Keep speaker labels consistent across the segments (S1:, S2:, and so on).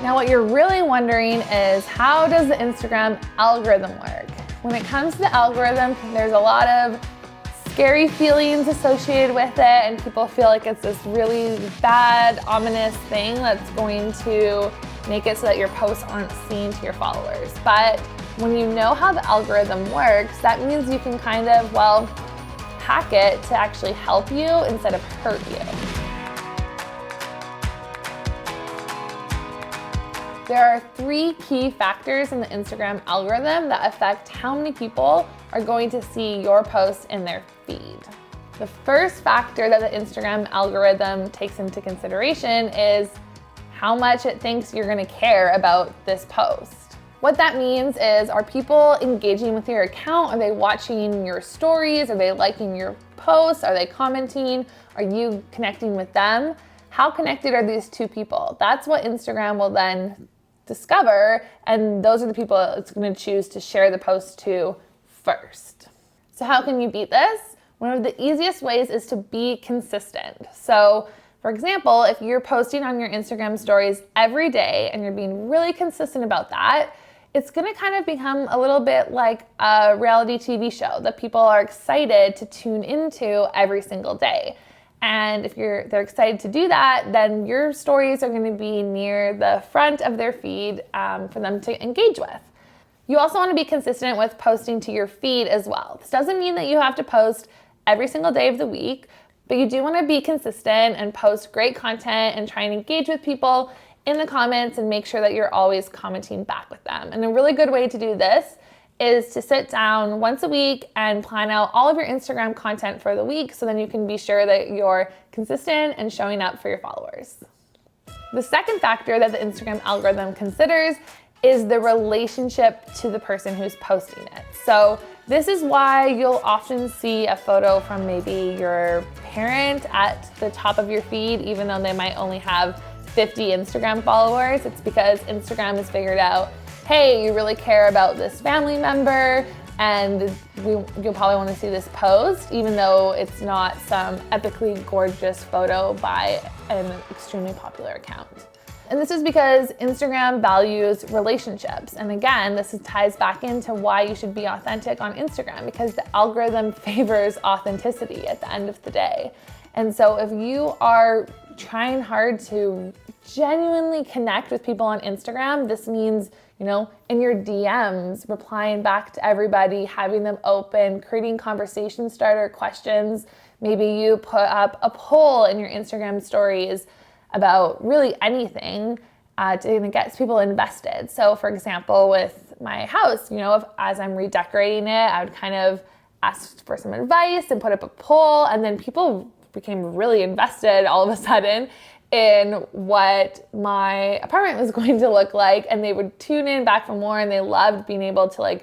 S1: Now what you're really wondering is, how does the Instagram algorithm work? When it comes to the algorithm, there's a lot of scary feelings associated with it, and people feel like it's this really bad, ominous thing that's going to make it so that your posts aren't seen to your followers. But when you know how the algorithm works, that means you can kind of, well, hack it to actually help you instead of hurt you. There are 3 key factors in the Instagram algorithm that affect how many people are going to see your posts in their feed. The first factor that the Instagram algorithm takes into consideration is how much it thinks you're going to care about this post. What that means is, are people engaging with your account? Are they watching your stories? Are they liking your posts? Are they commenting? Are you connecting with them? How connected are these 2 people? That's what Instagram will then discover, and those are the people it's going to choose to share the post to first. So how can you beat this? One of the easiest ways is to be consistent. So for example, if you're posting on your Instagram stories every day and you're being really consistent about that, it's going to kind of become a little bit like a reality TV show that people are excited to tune into every single day. And if they're excited to do that, then your stories are going to be near the front of their feed for them to engage with. You also want to be consistent with posting to your feed as well. This doesn't mean that you have to post every single day of the week, but you do want to be consistent and post great content and try and engage with people in the comments and make sure that you're always commenting back with them. And a really good way to do this is to sit down once a week and plan out all of your Instagram content for the week, so then you can be sure that you're consistent and showing up for your followers. The second factor that the Instagram algorithm considers is the relationship to the person who's posting it. So this is why you'll often see a photo from maybe your parent at the top of your feed, even though they might only have 50 Instagram followers. It's because Instagram has figured out, hey, you really care about this family member, and you'll probably want to see this post, even though it's not some epically gorgeous photo by an extremely popular account. And this is because Instagram values relationships. And again, this ties back into why you should be authentic on Instagram, because the algorithm favors authenticity at the end of the day. And so if you are trying hard to genuinely connect with people on Instagram, this means, in your DMs, replying back to everybody, having them open, creating conversation starter questions. Maybe you put up a poll in your Instagram stories about really anything to get people invested. So for example, with my house, if as I'm redecorating it, I would kind of ask for some advice and put up a poll, and then people became really invested all of a sudden in what my apartment was going to look like, and they would tune in back for more, and they loved being able to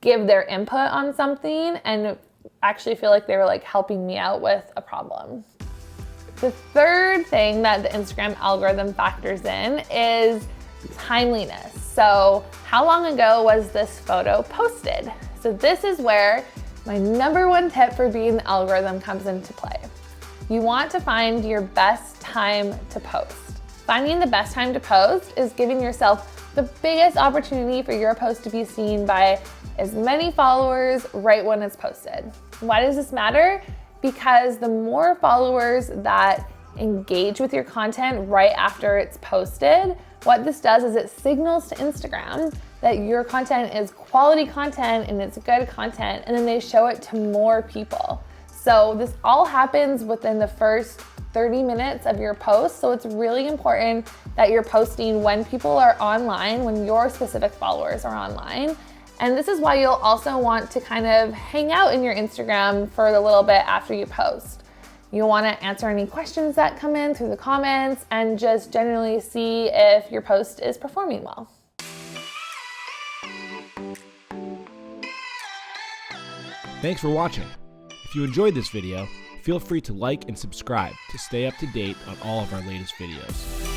S1: give their input on something and actually feel like they were helping me out with a problem. The third thing that the Instagram algorithm factors in is timeliness. So how long ago was this photo posted? So this is where my number 1 tip for beating the algorithm comes into play. You want to find your best time to post. Finding the best time to post is giving yourself the biggest opportunity for your post to be seen by as many followers right when it's posted. Why does this matter? Because the more followers that engage with your content right after it's posted, what this does is it signals to Instagram that your content is quality content and it's good content, and then they show it to more people. So this all happens within the first 30 minutes of your post. So it's really important that you're posting when people are online, when your specific followers are online. And this is why you'll also want to kind of hang out in your Instagram for a little bit after you post. You want to answer any questions that come in through the comments and just generally see if your post is performing well.
S2: Thanks for watching. If you enjoyed this video, feel free to like and subscribe to stay up to date on all of our latest videos.